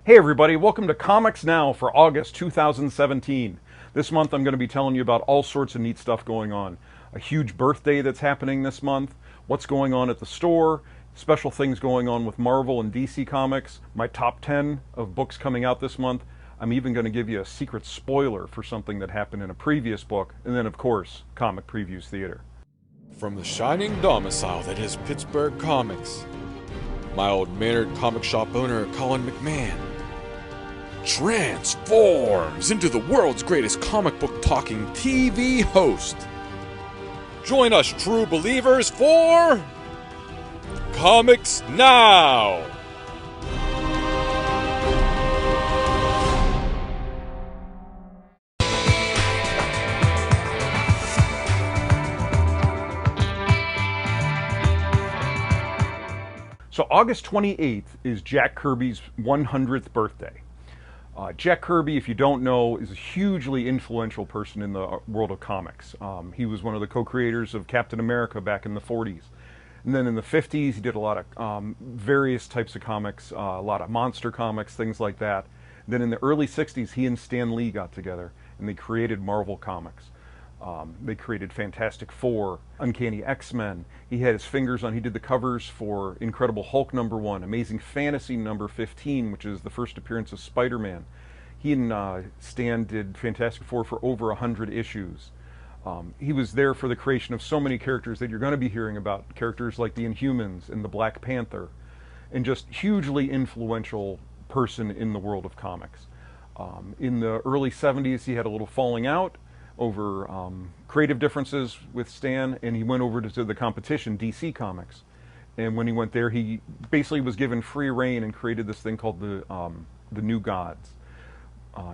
Hey everybody, welcome to Comics Now for August 2017. This month I'm going to be telling you about all sorts of neat stuff going on. A huge birthday that's happening this month, what's going on at the store, special things going on with Marvel and DC Comics, my top 10 of books coming out this month. I'm even going to give you a secret spoiler for something that happened in a previous book, and then of course, Comic Previews Theater. From the shining domicile that is Pittsburgh Comics, my old mannered comic shop owner Colin McMahon transforms into the world's greatest comic book talking TV host. Join us, true believers, for Comics Now! So August 28th is Jack Kirby's 100th birthday. Jack Kirby, if you don't know, is a hugely influential person in the world of comics. He was one of the co-creators of Captain America back in the 40s. And then in the 50s, he did a lot of various types of comics, a lot of monster comics, things like that. Then in the early 60s, he and Stan Lee got together and they created Marvel Comics. They created Fantastic Four, Uncanny X-Men. He had his fingers on, he did the covers for Incredible Hulk #1, Amazing Fantasy #15, which is the first appearance of Spider-Man. He and Stan did Fantastic Four for over 100 issues. He was there for the creation of so many characters that you're going to be hearing about, characters like the Inhumans and the Black Panther, and just hugely influential person in the world of comics. In the early 70s, he had a little falling out over creative differences with Stan, and he went over to the competition, DC Comics. And when he went there, he basically was given free reign and created this thing called the New Gods.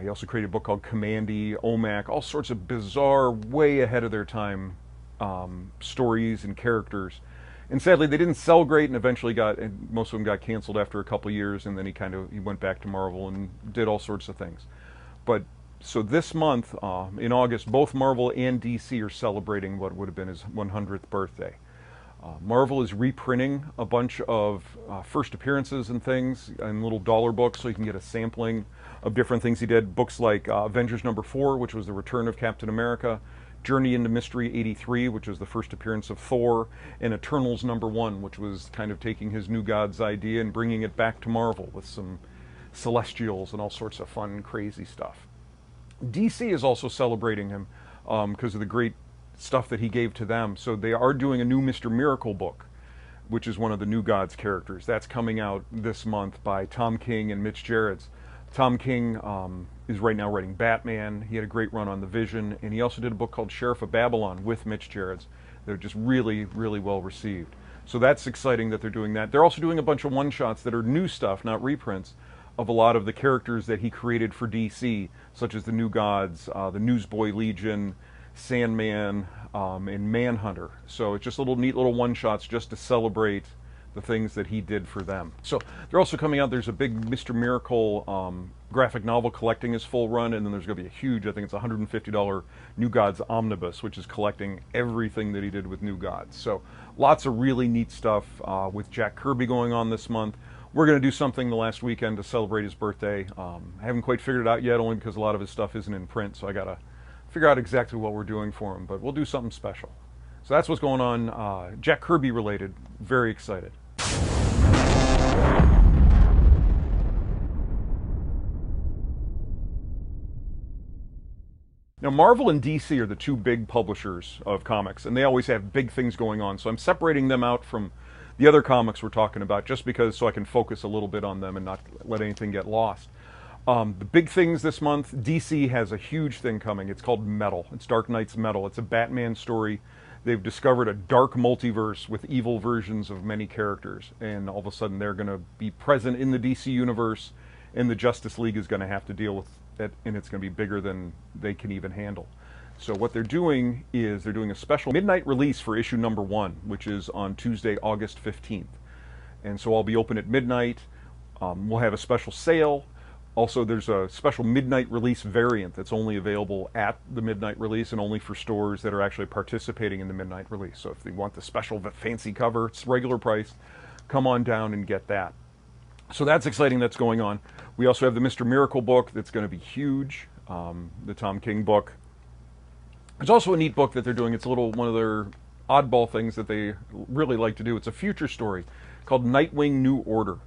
He also created a book called Kamandi, OMAC, all sorts of bizarre, way ahead of their time stories and characters. And sadly, they didn't sell great, and eventually most of them got canceled after a couple years, and then he went back to Marvel and did all sorts of things. But so this month, in August, both Marvel and DC are celebrating what would have been his 100th birthday. Marvel is reprinting a bunch of first appearances and things in little dollar books so you can get a sampling of different things he did. Books like Avengers #4, which was the return of Captain America, Journey into Mystery '83, which was the first appearance of Thor, and Eternals #1, which was kind of taking his New Gods idea and bringing it back to Marvel with some Celestials and all sorts of fun, crazy stuff. DC is also celebrating him because of the great stuff that he gave to them. So they are doing a new Mr. Miracle book, which is one of the New Gods characters. That's coming out this month by Tom King and Mitch Gerads. Tom King is right now writing Batman. He had a great run on The Vision, and he also did a book called Sheriff of Babylon with Mitch Gerads. They're just really, really well received. So that's exciting that they're doing that. They're also doing a bunch of one-shots that are new stuff, not reprints, of a lot of the characters that he created for DC, such as the New Gods, the Newsboy Legion, Sandman, and Manhunter. So it's just neat little one-shots just to celebrate the things that he did for them. So they're also coming out, there's a big Mr. Miracle graphic novel collecting his full run, and then there's going to be a huge, I think it's $150 New Gods Omnibus, which is collecting everything that he did with New Gods. So lots of really neat stuff with Jack Kirby going on this month. We're going to do something the last weekend to celebrate his birthday. I haven't quite figured it out yet, only because a lot of his stuff isn't in print, so I got to figure out exactly what we're doing for him, but we'll do something special. So that's what's going on, Jack Kirby related. Very excited. Now, Marvel and DC are the two big publishers of comics, and they always have big things going on, so I'm separating them out from the other comics we're talking about just because so I can focus a little bit on them and not let anything get lost. The big things this month, DC has a huge thing coming. It's called Metal. It's Dark Knight's Metal. It's a Batman story. They've discovered a dark multiverse with evil versions of many characters, and all of a sudden they're going to be present in the DC universe, and the Justice League is going to have to deal with it, and it's going to be bigger than they can even handle. So what they're doing is they're doing a special midnight release for issue #1, which is on Tuesday, August 15th. And so I'll be open at midnight. We'll have a special sale. Also, there's a special midnight release variant that's only available at the midnight release and only for stores that are actually participating in the midnight release. So if they want the special fancy cover, it's regular price, come on down and get that. So that's exciting, that's going on. We also have the Mr. Miracle book that's going to be huge, the Tom King book. There's also a neat book that they're doing. It's a little one of their oddball things that they really like to do. It's a future story called Nightwing New Order.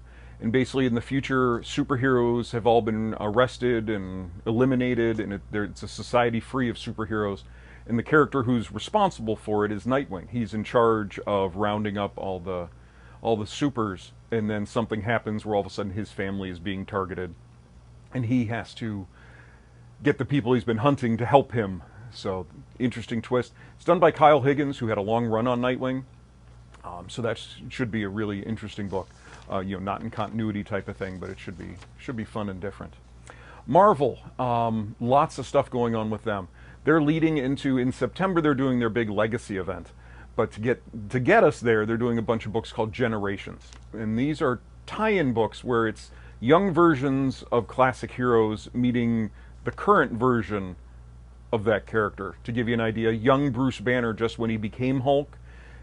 And basically in the future, superheroes have all been arrested and eliminated, and it's a society free of superheroes. And the character who's responsible for it is Nightwing. He's in charge of rounding up all the supers, and then something happens where all of a sudden his family is being targeted. And he has to get the people he's been hunting to help him. So, interesting twist. It's done by Kyle Higgins, who had a long run on Nightwing. So that should be a really interesting book. Not in continuity type of thing, but it should be fun and different. Marvel, lots of stuff going on with them. They're leading into, in September, they're doing their big Legacy event. But to get us there, they're doing a bunch of books called Generations. And these are tie-in books where it's young versions of classic heroes meeting the current version of that character. To give you an idea, young Bruce Banner, just when he became Hulk,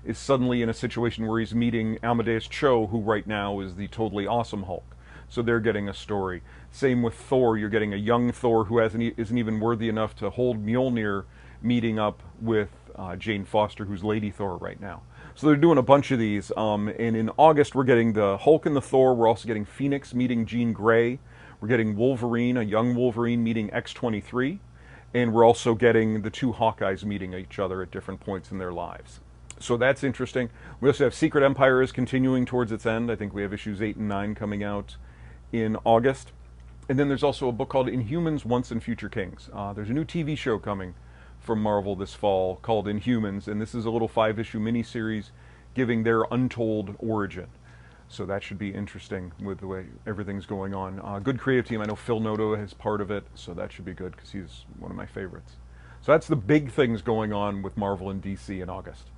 is suddenly in a situation where he's meeting Amadeus Cho, who right now is the totally awesome Hulk. So they're getting a story. Same with Thor. You're getting a young Thor who isn't even worthy enough to hold Mjolnir, meeting up with Jane Foster, who's Lady Thor right now. So they're doing a bunch of these. And in August, we're getting the Hulk and the Thor. We're also getting Phoenix meeting Jean Grey. We're getting Wolverine, a young Wolverine, meeting X-23. And we're also getting the two Hawkeyes meeting each other at different points in their lives. So that's interesting. We also have Secret Empire is continuing towards its end. I think we have issues 8 and 9 coming out in August. And then there's also a book called Inhumans, Once and Future Kings. There's a new TV show coming from Marvel this fall called Inhumans, and this is a little 5-issue miniseries giving their untold origin. So that should be interesting with the way everything's going on. Good creative team. I know Phil Noto is part of it, so that should be good because he's one of my favorites. So that's the big things going on with Marvel and DC in August.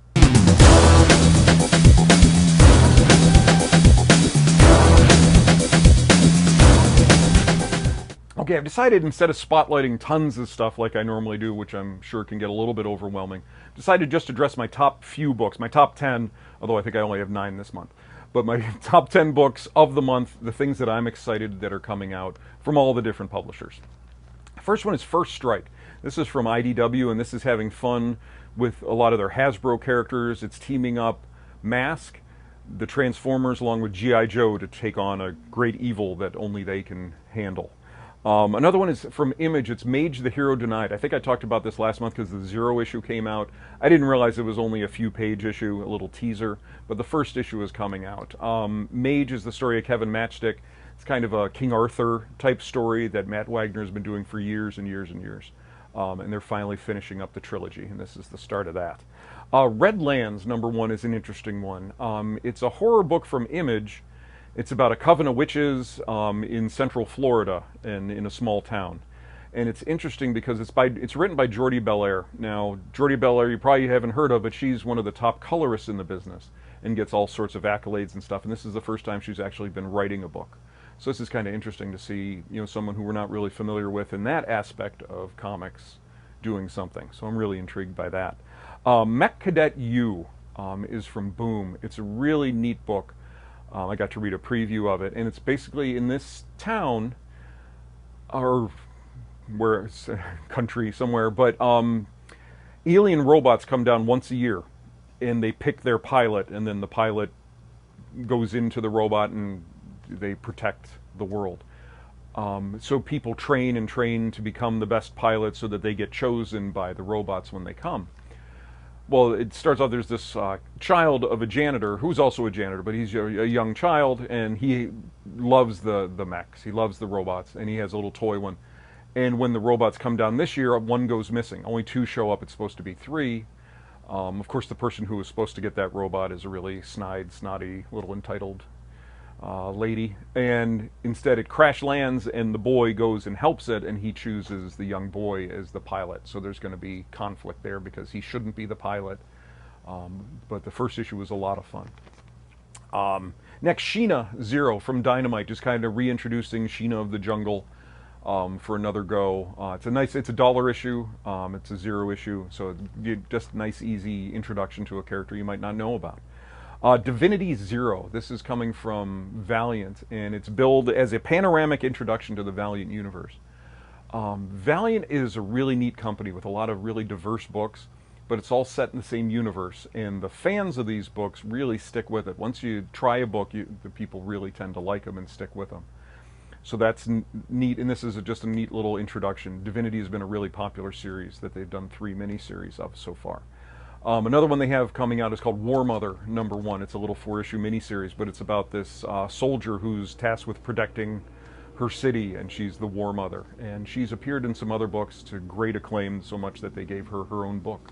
Okay, I've decided instead of spotlighting tons of stuff like I normally do, which I'm sure can get a little bit overwhelming, decided just to address my top few books, my top 10, although I think I only have 9 this month. But my top 10 books of the month, the things that I'm excited that are coming out from all the different publishers. First one is First Strike. This is from IDW, and this is having fun with a lot of their Hasbro characters. It's teaming up Mask, the Transformers, along with G.I. Joe to take on a great evil that only they can handle. Another one is from Image. It's Mage the Hero Denied. I think I talked about this last month because the Zero issue came out. I didn't realize it was only a few page issue, a little teaser, but the first issue is coming out. Mage is the story of Kevin Matchstick. It's kind of a King Arthur type story that Matt Wagner has been doing for years and years and years. And they're finally finishing up the trilogy, and this is the start of that. Redlands, #1, is an interesting one. It's a horror book from Image. It's about a coven of witches in central Florida and in a small town. And it's interesting because it's written by Jordie Bellaire. Now, Jordie Bellaire you probably haven't heard of, but she's one of the top colorists in the business and gets all sorts of accolades and stuff. And this is the first time she's actually been writing a book. So this is kind of interesting to see, someone who we're not really familiar with in that aspect of comics doing something. So I'm really intrigued by that. Mech Cadet U is from Boom. It's a really neat book. I got to read a preview of it, and it's basically in this town, or where it's a country somewhere, but alien robots come down once a year, and they pick their pilot, and then the pilot goes into the robot, and they protect the world. So people train and train to become the best pilots so that they get chosen by the robots when they come. Well, it starts off, there's this child of a janitor, who's also a janitor, but he's a young child, and he loves the mechs. He loves the robots, and he has a little toy one. And when the robots come down this year, one goes missing. Only 2 show up. It's supposed to be 3. Of course, the person who was supposed to get that robot is a really snotty, little entitled lady. And instead it crash lands, and the boy goes and helps it, and he chooses the young boy as the pilot. So there's going to be conflict there because he shouldn't be the pilot. But the first issue was a lot of fun. Next, Sheena Zero from Dynamite, just kind of reintroducing Sheena of the Jungle for another go. It's a $1 issue. It's a 0 issue, so just nice, easy introduction to a character you might not know about. Divinity Zero. This is coming from Valiant, and it's billed as a panoramic introduction to the Valiant universe. Valiant is a really neat company with a lot of really diverse books, but it's all set in the same universe, and the fans of these books really stick with it. Once you try a book, the people really tend to like them and stick with them. So that's neat, and this is just a neat little introduction. Divinity has been a really popular series that they've done 3 miniseries of so far. Another one they have coming out is called War Mother #1. It's a little 4-issue miniseries, but it's about this soldier who's tasked with protecting her city, and she's the War Mother. And she's appeared in some other books to great acclaim, so much that they gave her her own book.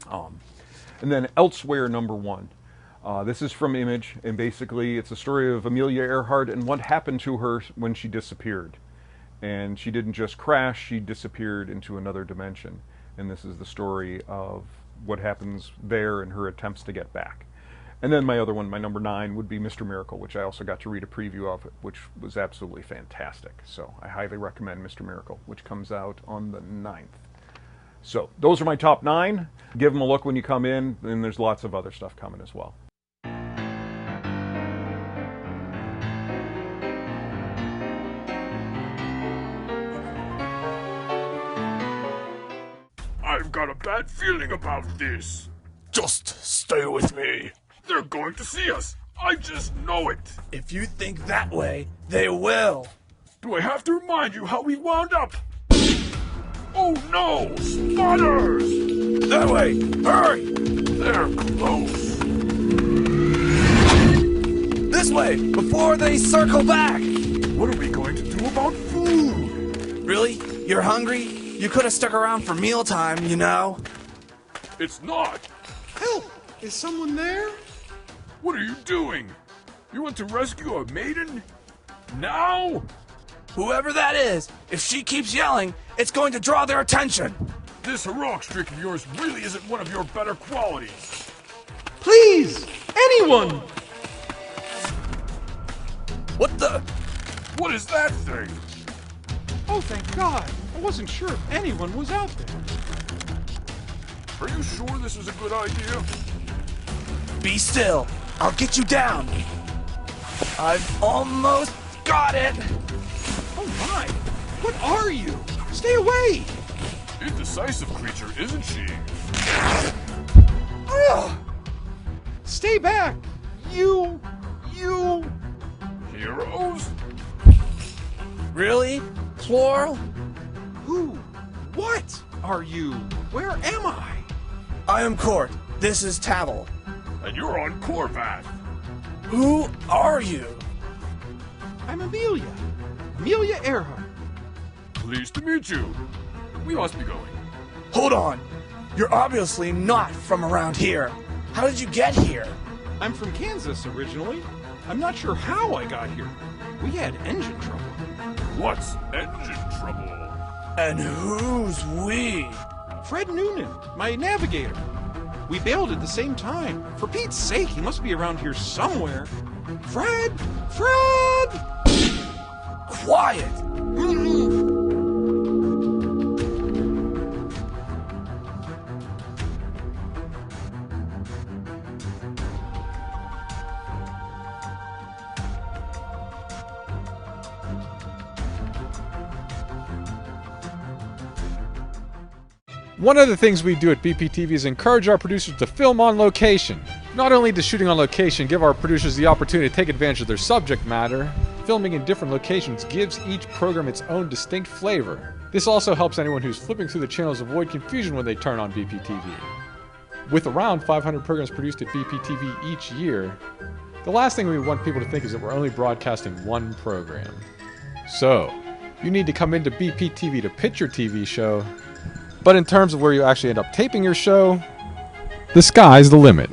And then Elsewhere #1. This is from Image, and basically it's a story of Amelia Earhart and what happened to her when she disappeared. And she didn't just crash, she disappeared into another dimension. And this is the story of what happens there and her attempts to get back. And then my other one, my number 9, would be Mr. Miracle, which I also got to read a preview of, which was absolutely fantastic. So I highly recommend Mr. Miracle, which comes out on the 9th. So those are my top 9. Give them a look when you come in, and there's lots of other stuff coming as well. I've got a bad feeling about this. Just stay with me. They're going to see us. I just know it. If you think that way, they will. Do I have to remind you how we wound up? Oh no! Spotters! That way! Hurry! They're close. This way, before they circle back! What are we going to do about food? Really? You're hungry? You could have stuck around for mealtime, you know? It's not. Help! Is someone there? What are you doing? You want to rescue a maiden? Now? Whoever that is, if she keeps yelling, it's going to draw their attention. This heroic streak of yours really isn't one of your better qualities. Please! Anyone! What the? What is that thing? Oh, thank God. I wasn't sure if anyone was out there. Are you sure this is a good idea? Be still. I'll get you down. I've almost got it. Oh, my. What are you? Stay away! Indecisive creature, isn't she? Ugh! Stay back! You... Heroes? Really? Plural? Who? What are you? Where am I? I am Court. This is Tavel. And you're on Corvath. Who are you? I'm Amelia. Amelia Earhart. Pleased to meet you. We must be going. Hold on. You're obviously not from around here. How did you get here? I'm from Kansas originally. I'm not sure how I got here. We had engine trouble. What's engine trouble? And who's we? Fred Noonan, my navigator. We bailed at the same time. For Pete's sake, he must be around here somewhere. Fred! Fred! Quiet! One of the things we do at BPTV is encourage our producers to film on location. Not only does shooting on location give our producers the opportunity to take advantage of their subject matter, filming in different locations gives each program its own distinct flavor. This also helps anyone who's flipping through the channels avoid confusion when they turn on BPTV. With around 500 programs produced at BPTV each year, the last thing we want people to think is that we're only broadcasting one program. So, you need to come into BPTV to pitch your TV show, but in terms of where you actually end up taping your show, the sky's the limit.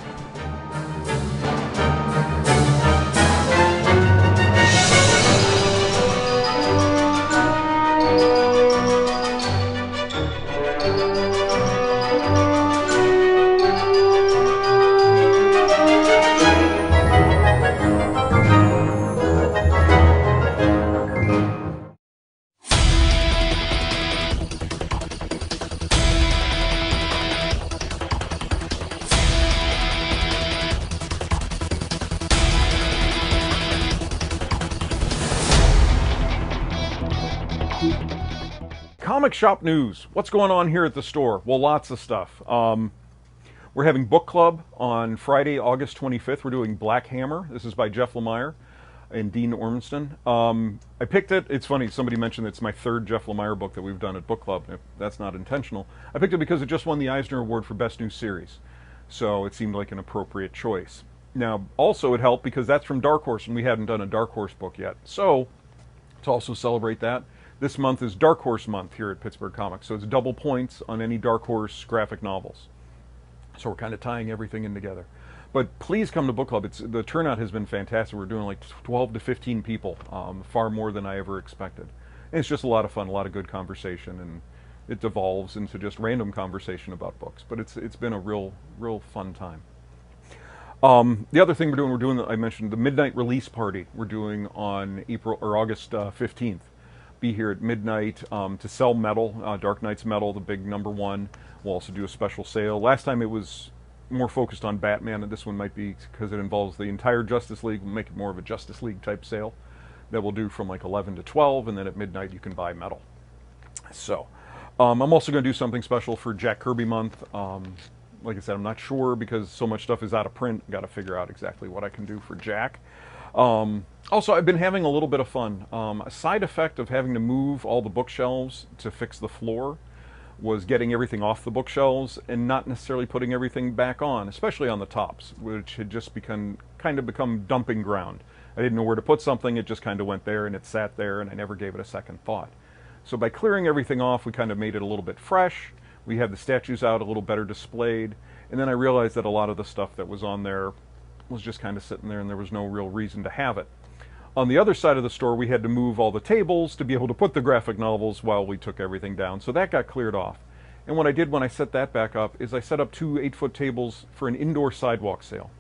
Comic shop news. What's going on here at the store? Well, lots of stuff. We're having book club on Friday, August 25th. We're doing Black Hammer. This is by Jeff Lemire and Dean Ormston. I picked it. It's funny, somebody mentioned it's my third Jeff Lemire book that we've done at book club. That's not intentional. I picked it because it just won the Eisner Award for Best New Series. So it seemed like an appropriate choice. Now, also it helped because that's from Dark Horse, and we hadn't done a Dark Horse book yet. So, to also celebrate that, this month is Dark Horse month here at Pittsburgh Comics. So it's double points on any Dark Horse graphic novels. So we're kind of tying everything in together. But please come to book club. The turnout has been fantastic. We're doing like 12 to 15 people, far more than I ever expected. And it's just a lot of fun, a lot of good conversation, and it devolves into just random conversation about books. But it's been a real fun time. The other thing we're doing, I mentioned the midnight release party we're doing on August 15th. Be here at midnight to sell metal, Dark Knight's metal, the big #1. We'll also do a special sale. Last time it was more focused on Batman, and this one might be, because it involves the entire Justice League, we'll make it more of a Justice League type sale that we'll do from like 11 to 12, and then at midnight you can buy metal. So, I'm also going to do something special for Jack Kirby month. Like I said, I'm not sure because so much stuff is out of print. Got to figure out exactly what I can do for Jack. Also, I've been having a little bit of fun. A side effect of having to move all the bookshelves to fix the floor was getting everything off the bookshelves and not necessarily putting everything back on, especially on the tops, which had just become dumping ground. I didn't know where to put something. It just kind of went there and it sat there, and I never gave it a second thought. So by clearing everything off, we kind of made it a little bit fresh. We had the statues out a little better displayed, and then I realized that a lot of the stuff that was on there was just kind of sitting there, and there was no real reason to have it. On the other side of the store, we had to move all the tables to be able to put the graphic novels while we took everything down. So that got cleared off. And what I did when I set that back up is I set up 2 8-foot tables for an indoor sidewalk sale.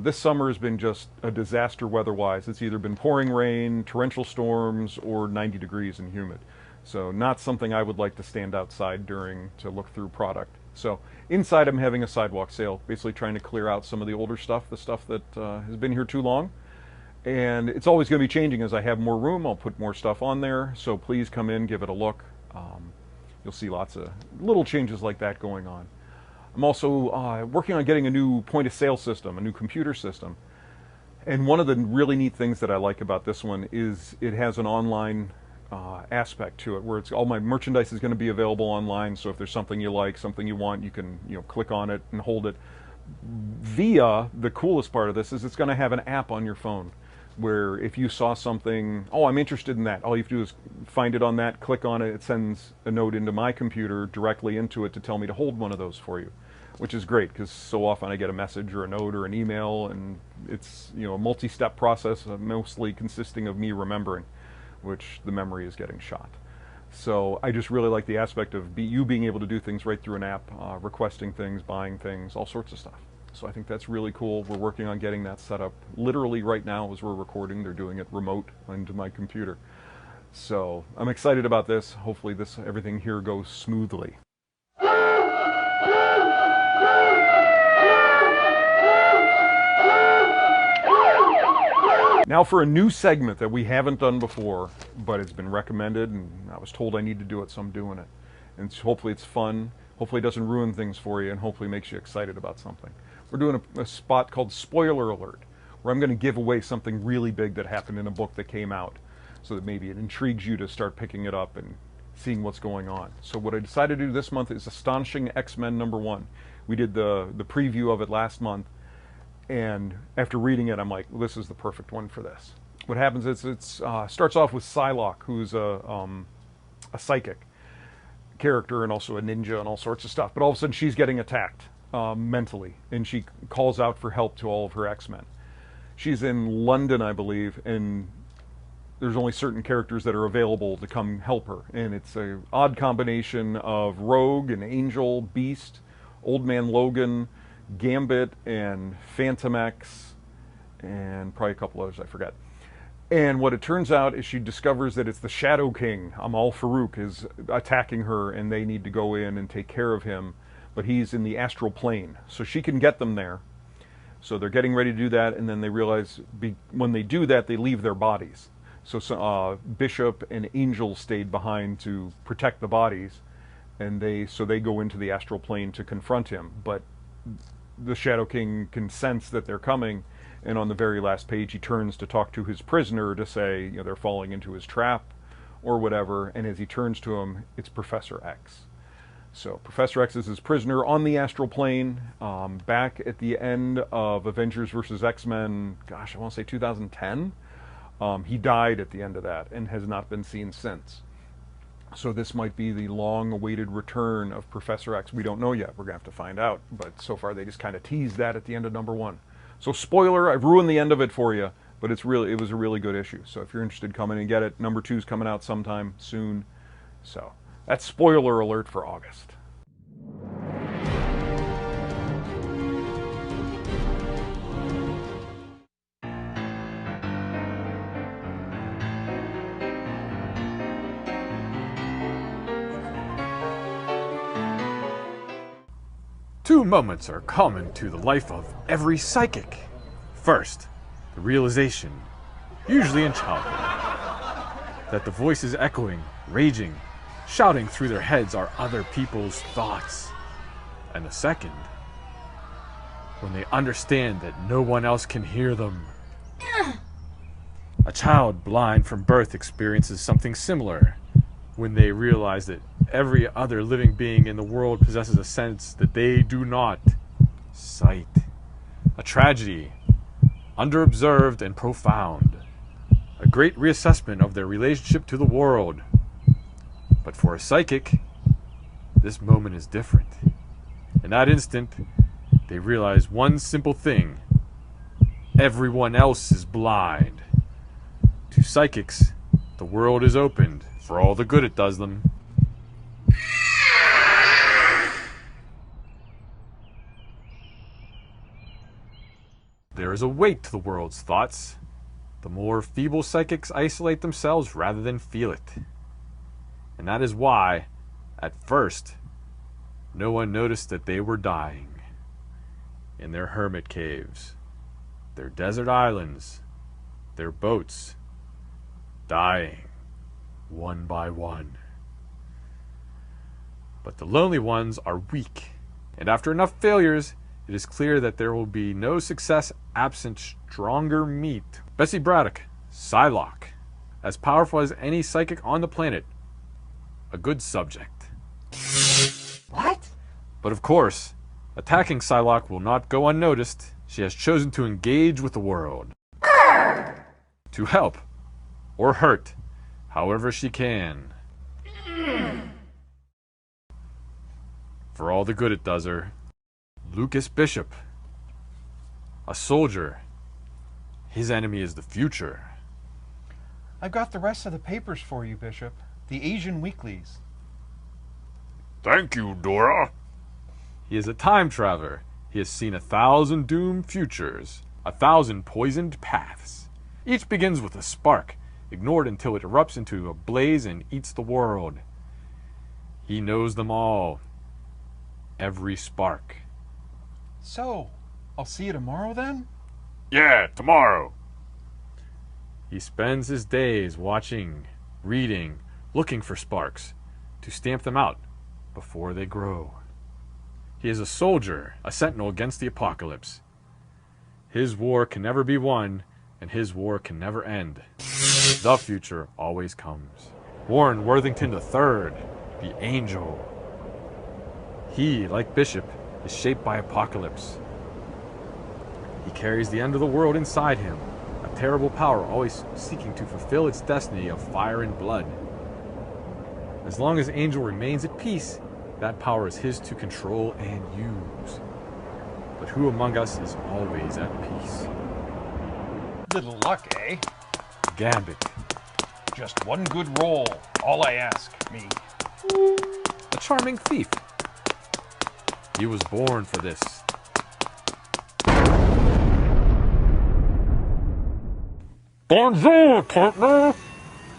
This summer has been just a disaster weather-wise. It's either been pouring rain, torrential storms, or 90 degrees and humid. So not something I would like to stand outside during to look through product. So inside I'm having a sidewalk sale, basically trying to clear out some of the older stuff, the stuff that has been here too long. And it's always going to be changing as I have more room. I'll put more stuff on there. So please come in, give it a look. You'll see lots of little changes like that going on. I'm also working on getting a new point of sale system, a new computer system. And one of the really neat things that I like about this one is it has an online aspect to it, where all my merchandise is going to be available online. So if there's something you like, something you want, you can click on it and hold it. Via the coolest part of this is it's going to have an app on your phone, where if you saw something, oh, I'm interested in that, all you have to do is find it on that, click on it, it sends a note into my computer directly into it to tell me to hold one of those for you, which is great because so often I get a message or a note or an email, and it's a multi-step process, mostly consisting of me remembering, which the memory is getting shot. So I just really like the aspect of you being able to do things right through an app, requesting things, buying things, all sorts of stuff. So I think that's really cool. We're working on getting that set up literally right now as we're recording. They're doing it remote into my computer. So I'm excited about this. Hopefully everything here goes smoothly. Now for a new segment that we haven't done before, but it's been recommended and I was told I need to do it, so I'm doing it. And hopefully it's fun, hopefully it doesn't ruin things for you, and hopefully makes you excited about something. We're doing a spot called Spoiler Alert, where I'm going to give away something really big that happened in a book that came out, so that maybe it intrigues you to start picking it up and seeing what's going on. So what I decided to do this month is Astonishing X-Men #1. We did the preview of it last month, and after reading it, I'm like, this is the perfect one for this. What happens is it starts off with Psylocke, who's a psychic character and also a ninja and all sorts of stuff, but all of a sudden she's getting attacked mentally, and she calls out for help to all of her X-Men. She's in London, I believe, and there's only certain characters that are available to come help her, and it's an odd combination of Rogue and Angel, Beast, Old Man Logan, Gambit, and Phantom X, and probably a couple others I forget. And what it turns out is she discovers that it's the Shadow King, Amal Farouk, is attacking her, and they need to go in and take care of him, but he's in the astral plane, so she can get them there. So they're getting ready to do that, and then they realize when they do that, they leave their bodies. So Bishop and Angel stayed behind to protect the bodies, and they go into the astral plane to confront him. But the Shadow King can sense that they're coming, and on the very last page he turns to talk to his prisoner to say, they're falling into his trap or whatever, and as he turns to him, it's Professor X. So Professor X is his prisoner on the astral plane. Back at the end of Avengers vs. X-Men, gosh, I want to say 2010, he died at the end of that and has not been seen since. So this might be the long-awaited return of Professor X. We don't know yet. We're going to have to find out. But so far they just kind of teased that at the end of #1. So spoiler, I've ruined the end of it for you, but it was a really good issue. So if you're interested, come in and get it. #2's coming out sometime soon. So that's spoiler alert for August. Two moments are common to the life of every psychic. First, the realization, usually in childhood, that the voices echoing, raging, shouting through their heads are other people's thoughts. And the second, when they understand that no one else can hear them. A child blind from birth experiences something similar when they realize that every other living being in the world possesses a sense that they do not. Sight. A tragedy, underobserved and profound. A great reassessment of their relationship to the world. But for a psychic, this moment is different. In that instant, they realize one simple thing. Everyone else is blind. To psychics, the world is opened for all the good it does them. There is a weight to the world's thoughts. The more feeble psychics isolate themselves rather than feel it. And that is why, at first, no one noticed that they were dying. In their hermit caves, their desert islands, their boats, dying one by one. But the lonely ones are weak, and after enough failures, it is clear that there will be no success absent stronger meat. Bessie Braddock, Psylocke, as powerful as any psychic on the planet. A good subject. What? But of course, attacking Psylocke will not go unnoticed. She has chosen to engage with the world. To help, or hurt, however she can. For all the good it does her. Lucas Bishop. A soldier. His enemy is the future. I've got the rest of the papers for you, Bishop. The Asian weeklies. Thank you, Dora. He is a time traveler. He has seen 1,000 doomed futures, 1,000 poisoned paths. Each begins with a spark, ignored until it erupts into a blaze and eats the world. He knows them all. Every spark. So, I'll see you tomorrow then? Yeah, tomorrow. He spends his days watching, reading, looking for sparks, to stamp them out before they grow. He is a soldier, a sentinel against the apocalypse. His war can never be won, and his war can never end. The future always comes. Warren Worthington III, the Angel. He, like Bishop, is shaped by apocalypse. He carries the end of the world inside him, a terrible power always seeking to fulfill its destiny of fire and blood. As long as Angel remains at peace, that power is his to control and use. But who among us is always at peace? Little luck, eh? Gambit. Just one good roll. All I ask, me. A charming thief. He was born for this. Bonjour, partner.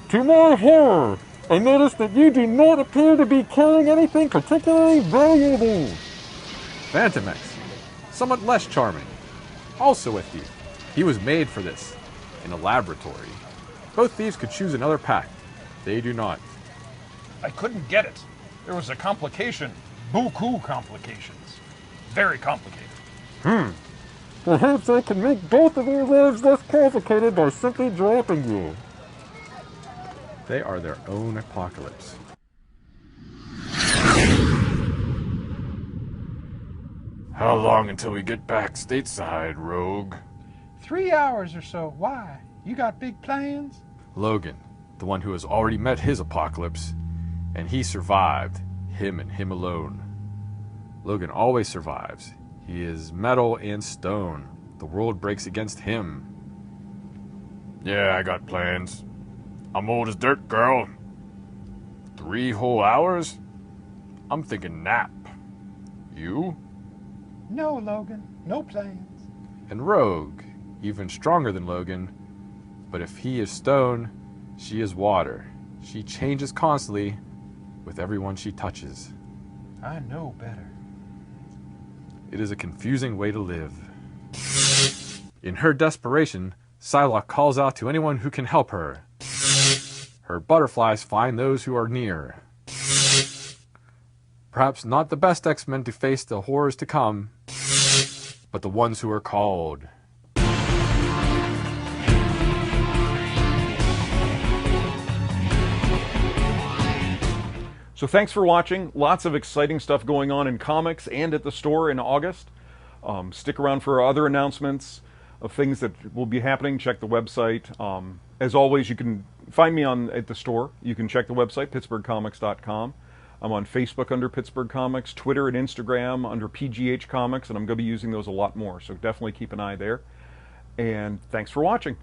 To my horror, I notice that you do not appear to be carrying anything particularly valuable. Phantomex. Somewhat less charming. Also a thief. He was made for this. In a laboratory. Both thieves could choose another path. They do not. I couldn't get it. There was a complication. Beaucoup complications. Very complicated. Perhaps I can make both of your lives less complicated by simply dropping you. They are their own apocalypse. How long until we get back stateside, Rogue? 3 hours or so. Why? You got big plans? Logan, the one who has already met his apocalypse, and he survived, him and him alone. Logan always survives. He is metal and stone. The world breaks against him. Yeah, I got plans. I'm old as dirt, girl. 3 whole hours? I'm thinking nap. You? No, Logan. No plans. And Rogue, even stronger than Logan, but if he is stone, she is water. She changes constantly with everyone she touches. I know better. It is a confusing way to live. In her desperation, Psylocke calls out to anyone who can help her. Her butterflies find those who are near. Perhaps not the best X-Men to face the horrors to come, but the ones who are called. So thanks for watching. Lots of exciting stuff going on in comics and at the store in August. Stick around for other announcements of things that will be happening. Check the website. As always, you can find me at the store. You can check the website, pittsburghcomics.com. I'm on Facebook under Pittsburgh Comics, Twitter and Instagram under PGH Comics, and I'm going to be using those a lot more. So definitely keep an eye there. And thanks for watching.